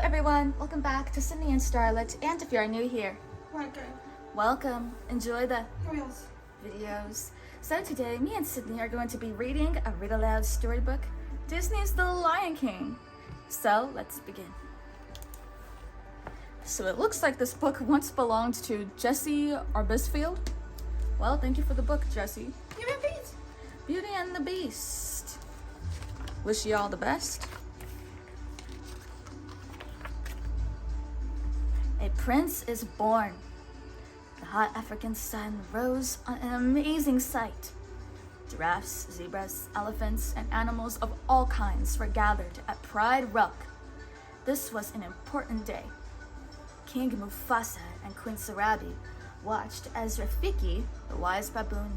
everyone, welcome back to Sydney and Starlette, and if you're new here, welcome. Enjoy the videos. So today, me and Sydney are going to be reading a read aloud storybook, Disney's The Lion King. So let's begin. So it looks like this book once belonged to Jessie Arbisfield. Well, thank you for the book, Jessie. Beauty and the Beast. Wish you all the best. A prince is born. The hot African sun rose on an amazing sight. Giraffes, zebras, elephants, and animals of all kinds were gathered at Pride Rock. This was an important day. King Mufasa and Queen Sarabi watched as Rafiki, the wise baboon,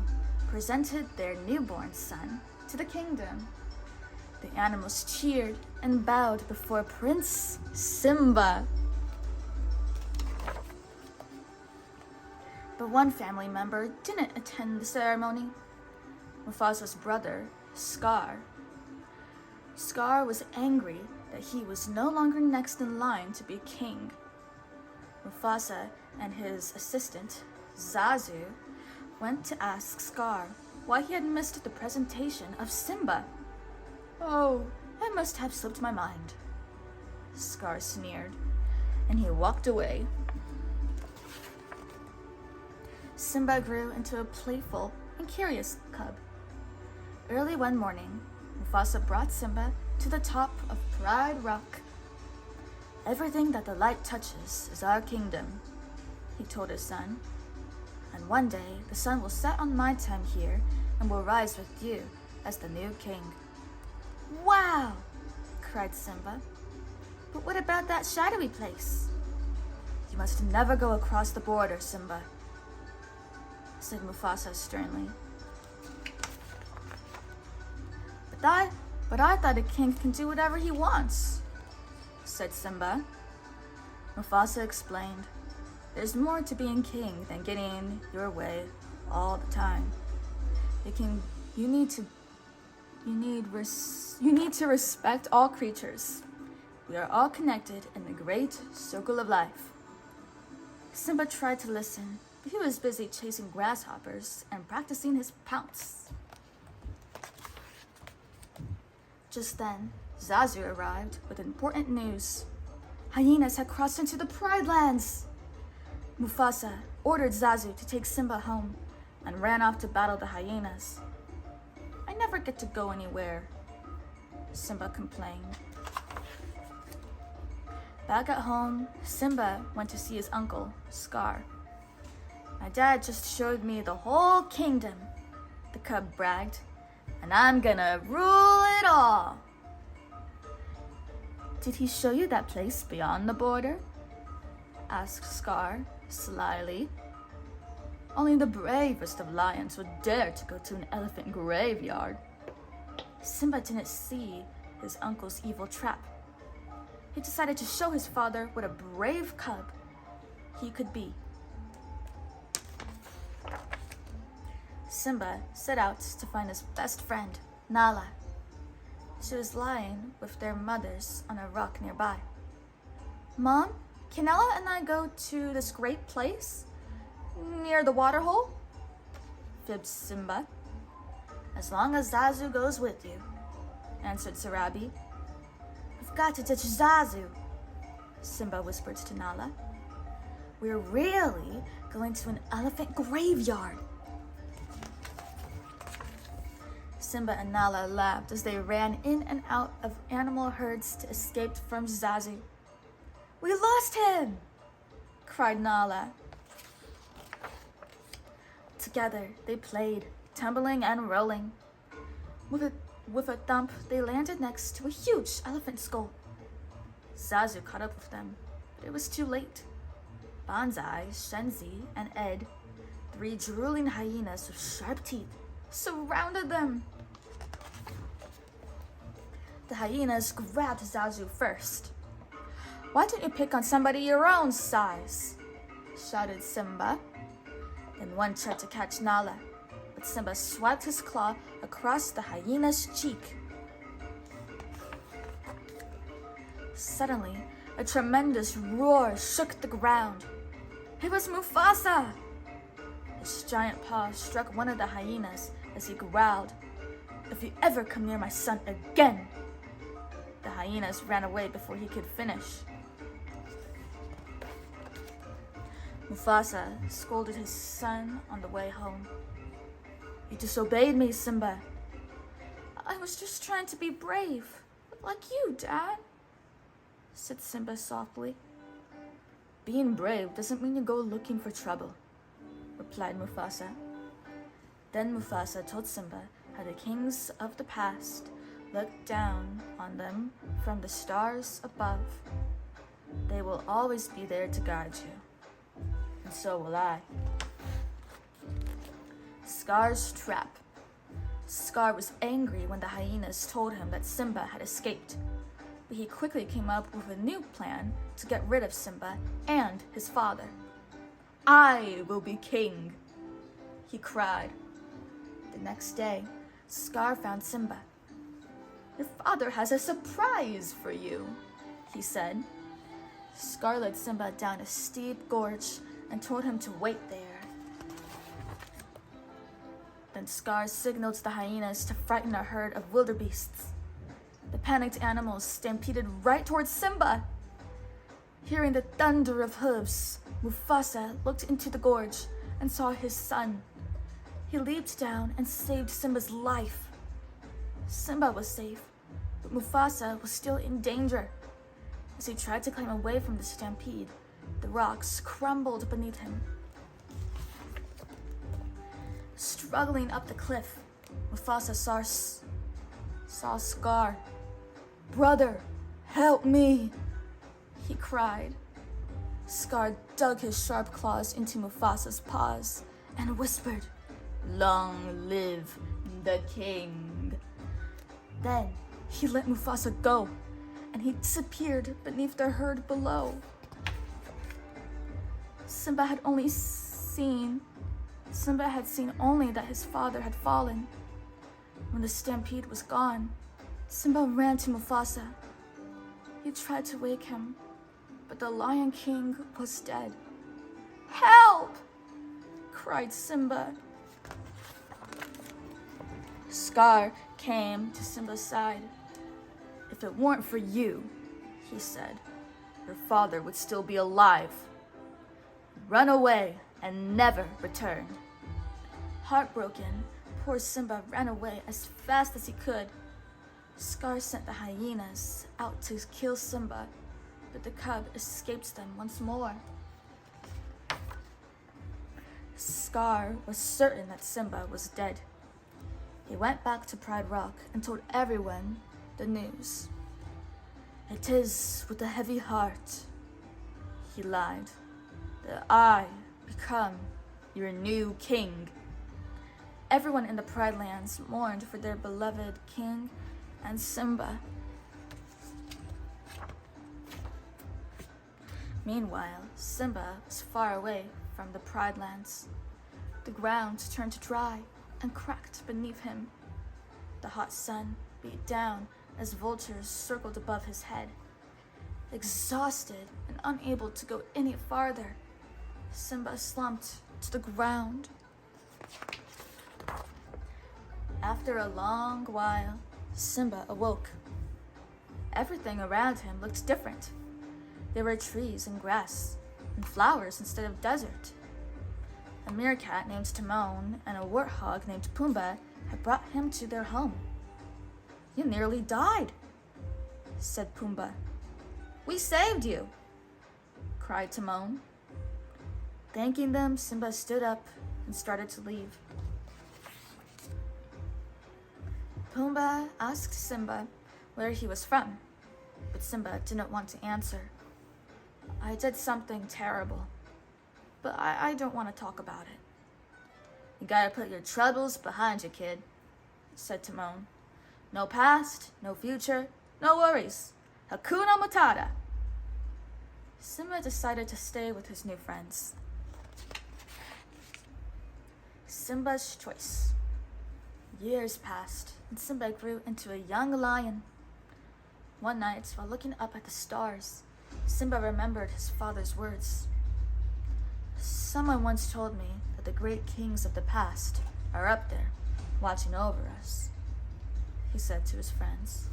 presented their newborn son to the kingdom. The animals cheered and bowed before Prince Simba. But one family member didn't attend the ceremony. Mufasa's brother, Scar. Scar was angry that he was no longer next in line to be king. Mufasa and his assistant, Zazu, went to ask Scar why he had missed the presentation of Simba. "Oh, I must have slipped my mind," Scar sneered, and he walked away. Simba grew into a playful and curious cub. Early one morning, Mufasa brought Simba to the top of Pride Rock. "Everything that the light touches is our kingdom," he told his son. "And one day, the sun will set on my time here and will rise with you as the new king." "Wow!" cried Simba. "But what about that shadowy place?" "You must never go across the border, Simba," said Mufasa sternly. But I thought a king can do whatever he wants," said Simba. Mufasa explained, "There's more to being king than getting your way all the time. You need to respect all creatures. We are all connected in the great circle of life." Simba tried to listen, but he was busy chasing grasshoppers and practicing his pounce. Just then, Zazu arrived with important news. Hyenas had crossed into the Pride Lands. Mufasa ordered Zazu to take Simba home and ran off to battle the hyenas. "I never get to go anywhere," Simba complained. Back at home, Simba went to see his uncle, Scar. "My dad just showed me the whole kingdom," the cub bragged, "and I'm gonna rule it all." "Did he show you that place beyond the border?" asked Scar slyly. "Only the bravest of lions would dare to go to an elephant graveyard." Simba didn't see his uncle's evil trap. He decided to show his father what a brave cub he could be. Simba set out to find his best friend, Nala. She was lying with their mothers on a rock nearby. "Mom, can Nala and I go to this great place near the waterhole?" fibbed Simba. "As long as Zazu goes with you," answered Sarabi. "We've got to ditch Zazu," Simba whispered to Nala. "We're really going to an elephant graveyard." Simba and Nala laughed as they ran in and out of animal herds to escape from Zazu. "We lost him!" cried Nala. Together, they played, tumbling and rolling. With a thump, they landed next to a huge elephant skull. Zazu caught up with them, but it was too late. Banzai, Shenzi, and Ed, 3 drooling hyenas with sharp teeth, surrounded them. The hyenas grabbed Zazu first. "Why don't you pick on somebody your own size?" shouted Simba. Then one tried to catch Nala, but Simba swiped his claw across the hyena's cheek. Suddenly, A tremendous roar shook the ground. It was Mufasa! His giant paw struck one of the hyenas as he growled, "If you ever come near my son again!" The hyenas ran away before he could finish. Mufasa scolded his son on the way home. "You disobeyed me, Simba." "I was just trying to be brave, like you, Dad," said Simba softly. "Being brave doesn't mean you go looking for trouble," replied Mufasa. Then Mufasa told Simba how the kings of the past looked down on them from the stars above. They will always be there to guide you, and so will I. Scar's trap. Scar was angry when the hyenas told him that Simba had escaped, but he quickly came up with a new plan to get rid of Simba and his father. "I will be king," he cried. The next day, Scar found Simba. "Your father has a surprise for you," he said. Scar led Simba down a steep gorge and told him to wait there. Then Scar signaled to the hyenas to frighten a herd of wildebeests. The panicked animals stampeded right towards Simba. Hearing the thunder of hooves, Mufasa looked into the gorge and saw his son. He leaped down and saved Simba's life. Simba was safe, but Mufasa was still in danger. As he tried to climb away from the stampede, the rocks crumbled beneath him. Struggling up the cliff, Mufasa saw Scar. "Brother, help me!" he cried. Scar dug his sharp claws into Mufasa's paws and whispered, "Long live the king." Then he let Mufasa go, and he disappeared beneath the herd below. Simba had seen only that his father had fallen. When the stampede was gone, Simba ran to Mufasa. He tried to wake him, but the Lion King was dead. "Help!" cried Simba. Scar came to Simba's side. "If it weren't for you," he said, "your father would still be alive. Run away and never return." Heartbroken, poor Simba ran away as fast as he could. Scar sent the hyenas out to kill Simba, but the cub escaped them once more. Scar was certain that Simba was dead. He went back to Pride Rock and told everyone the news. "It is with a heavy heart," he lied, "that I become your new king." Everyone in the Pride Lands mourned for their beloved king and Simba. Meanwhile, Simba was far away from the Pride Lands. The ground turned dry and cracked beneath him. The hot sun beat down as vultures circled above his head. Exhausted and unable to go any farther, Simba slumped to the ground. After a long while, Simba awoke. Everything around him looked different. There were trees and grass, and flowers instead of desert. A meerkat named Timon and a warthog named Pumbaa had brought him to their home. "You nearly died," said Pumbaa. "We saved you," cried Timon. Thanking them, Simba stood up and started to leave. Pumbaa asked Simba where he was from, but Simba didn't want to answer. "I did something terrible, but I don't want to talk about it." "You gotta put your troubles behind you, kid," said Timon. "No past, no future, no worries. Hakuna Matata." Simba decided to stay with his new friends. Simba's choice. Years passed, and Simba grew into a young lion. One night, while looking up at the stars, Simba remembered his father's words. Someone once told me that the great kings of the past are up there, watching over us, he said to his friends.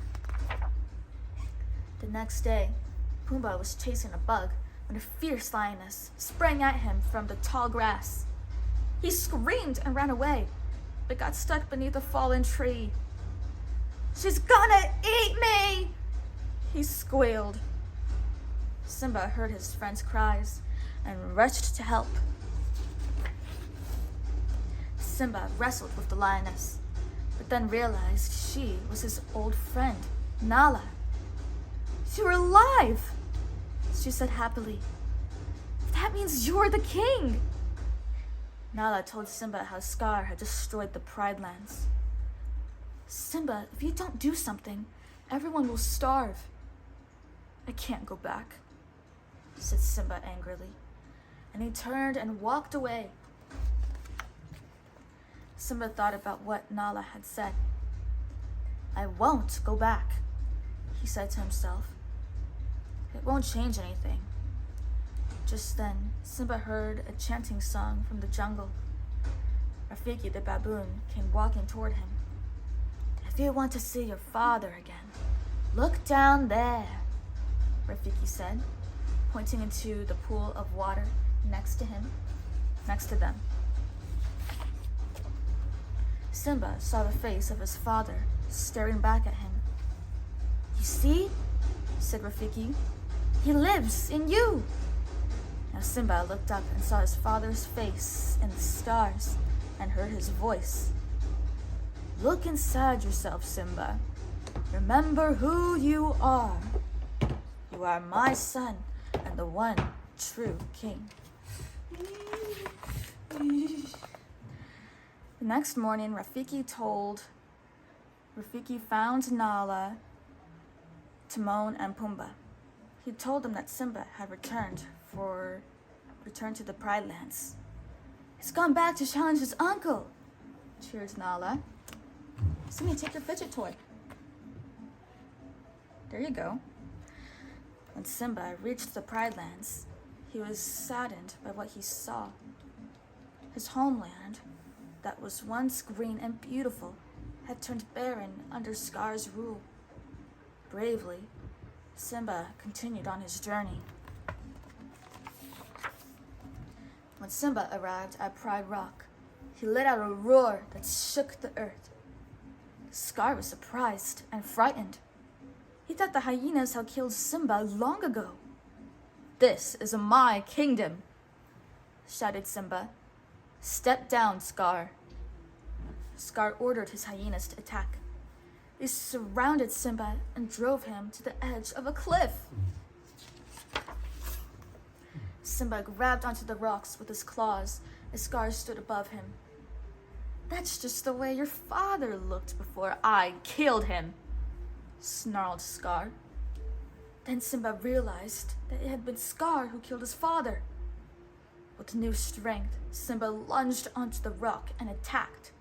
The next day, Pumbaa was chasing a bug when a fierce lioness sprang at him from the tall grass. He screamed and ran away, but got stuck beneath a fallen tree. "She's gonna eat me!" he squealed. Simba heard his friend's cries and rushed to help. Simba wrestled with the lioness, but then realized she was his old friend, Nala. "You're alive," she said happily. "That means you're the king." Nala told Simba how Scar had destroyed the Pride Lands. "Simba, if you don't do something, everyone will starve." "I can't go back," said Simba angrily, and he turned and walked away. Simba thought about what Nala had said. "I won't go back," he said to himself. "It won't change anything." Just then, Simba heard a chanting song from the jungle. Rafiki the baboon came walking toward him. "If you want to see your father again, look down there," Rafiki said, pointing into the pool of water next to them. Simba saw the face of his father staring back at him. "You see," said Rafiki, "he lives in you." Now Simba looked up and saw his father's face in the stars and heard his voice. "Look inside yourself, Simba. Remember who you are. You are my son and the one true king." The next morning, Rafiki found Nala, Timon and Pumbaa. He told them that Simba had returned to the Pride Lands. "He's gone back to challenge his uncle," cheered Nala. "Simba, take your fidget toy." There you go. When Simba reached the Pride Lands, he was saddened by what he saw. His homeland, that was once green and beautiful, had turned barren under Scar's rule. Bravely, Simba continued on his journey. When Simba arrived at Pride Rock, he let out a roar that shook the earth. Scar was surprised and frightened. He thought the hyenas had killed Simba long ago. "This is my kingdom," shouted Simba. "Step down, Scar." Scar ordered his hyenas to attack. They surrounded Simba and drove him to the edge of a cliff. Simba grabbed onto the rocks with his claws as Scar stood above him. "That's just the way your father looked before I killed him," snarled Scar. Then Simba realized that it had been Scar who killed his father. With new strength, Simba lunged onto the rock and attacked.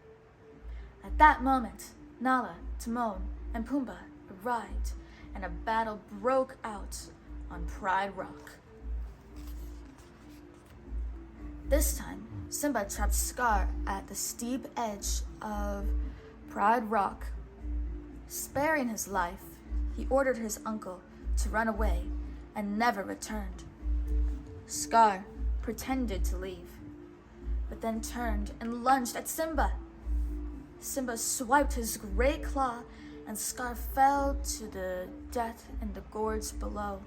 At that moment, Nala, Timon, and Pumbaa arrived, and a battle broke out on Pride Rock. This time, Simba trapped Scar at the steep edge of Pride Rock. Sparing his life, he ordered his uncle to run away and never returned. Scar pretended to leave, but then turned and lunged at Simba. Simba swiped his great claw, and Scar fell to the death in the gorge below.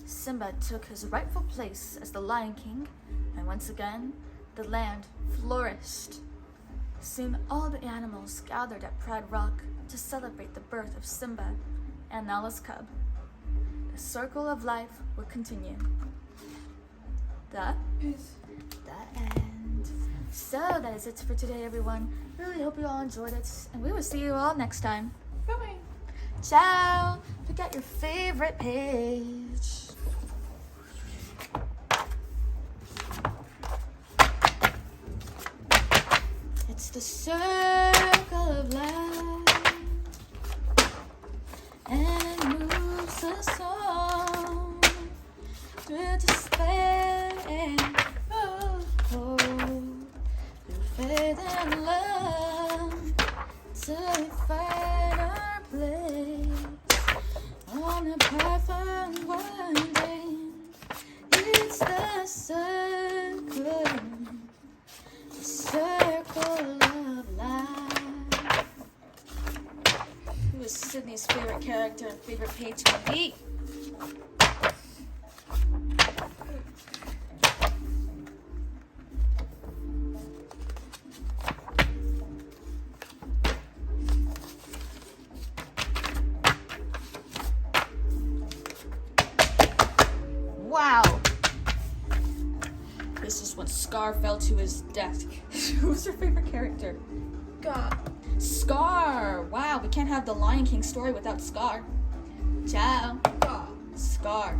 Simba took his rightful place as the Lion King, and once again, the land flourished. Soon all the animals gathered at Pride Rock to celebrate the birth of Simba and Nala's cub. The circle of life will continue. The end. So that is it for today, everyone. Really hope you all enjoyed it, and we will see you all next time. Bye-bye. Ciao. Pick out your favorite page. It's the circle of life. is Sydney's favorite character and favorite page gonna be? Wow! This is when Scar fell to his death. Who's your favorite character? God. Scar! Wow, we can't have the Lion King story without Scar. Ciao. God. Scar.